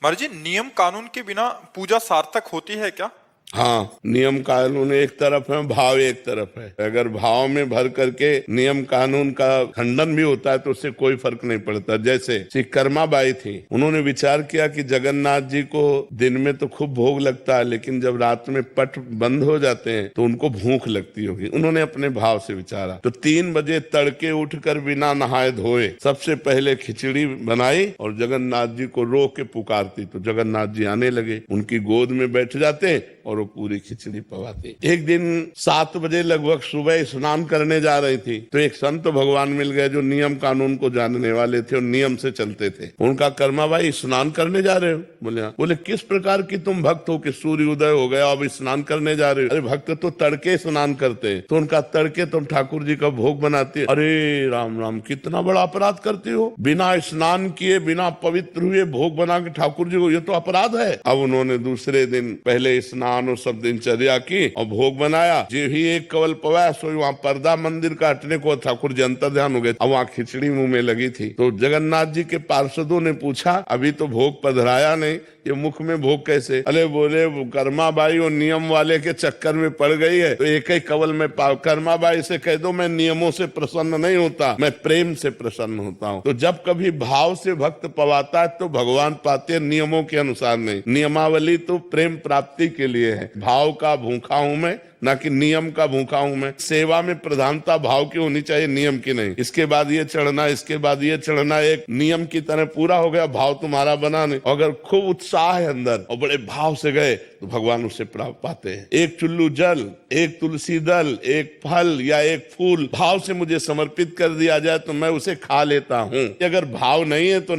महाराज जी, नियम कानून के बिना पूजा सार्थक होती है क्या? हाँ, नियम कानून एक तरफ है, भाव एक तरफ है। अगर भाव में भर करके नियम कानून का खंडन भी होता है तो उससे कोई फर्क नहीं पड़ता। जैसे श्री कर्मा बाई थी, उन्होंने विचार किया कि जगन्नाथ जी को दिन में तो खूब भोग लगता है, लेकिन जब रात में पट बंद हो जाते हैं तो उनको भूख लगती होगी। उन्होंने अपने भाव से विचारा तो 3 बजे तड़के उठकर बिना नहाए धोए सबसे पहले खिचड़ी बनाई और जगन्नाथ जी को रो के पुकारती तो जगन्नाथ जी आने लगे, उनकी गोद में बैठ जाते और वो पूरी खिचड़ी पवाती। एक दिन 7 बजे लगभग सुबह स्नान करने जा रही थी तो एक संत भगवान मिल गए जो नियम कानून को जानने वाले थे और नियम से चलते थे। उनका कर्मा भाई स्नान करने जा रहे हो? बोले हाँ। बोले किस प्रकार की तुम भक्त हो कि सूर्य उदय हो गया अब स्नान करने जा रहे हो? अरे भक्त तो तड़के स्नान करते हैं। तो उनका तड़के तुम ठाकुर जी का भोग बनाते हो। अरे राम राम, कितना बड़ा अपराध करते हो, बिना स्नान किए बिना पवित्र हुए भोग बना के ठाकुर जी को, ये तो अपराध है। अब उन्होंने दूसरे दिन पहले स्नान और सब दिनचर्या की और भोग बनाया। जो ही एक कवल पवाया सो वहाँ पर्दा मंदिर का हटने को ठाकुर जी अंतर ध्यान हो गए। अब वहाँ खिचड़ी मुंह में लगी थी तो जगन्नाथ जी के पार्षदों ने पूछा अभी तो भोग पधराया नहीं, ये मुख में भोग कैसे? अरे बोले कर्मा बाई और नियम वाले के चक्कर में पड़ गई है तो एक ही कवल में कर्मा बाई से कह दो मैं नियमों से प्रसन्न नहीं होता, मैं प्रेम से प्रसन्न होता हूँ। तो जब कभी भाव से भक्त पवाता है तो भगवान पाते हैं, नियमों के अनुसार नहीं। नियमावली तो प्रेम प्राप्ति के लिए है। भाव का भूखा हूं मैं, ना कि नियम का भूखा हूं मैं। सेवा में प्रधानता भाव की होनी चाहिए, नियम की नहीं। इसके बाद ये चढ़ना, इसके बाद ये चढ़ना, एक नियम की तरह पूरा हो गया, भाव तुम्हारा बना नहीं। अगर खूब उत्साह है अंदर और बड़े भाव से गए तो भगवान उससे प्राप्त पाते हैं। एक चुल्लू जल, एक तुलसी दल, एक फल या एक फूल भाव से मुझे समर्पित कर दिया जाए तो मैं उसे खा लेता हूँ। अगर भाव नहीं है तो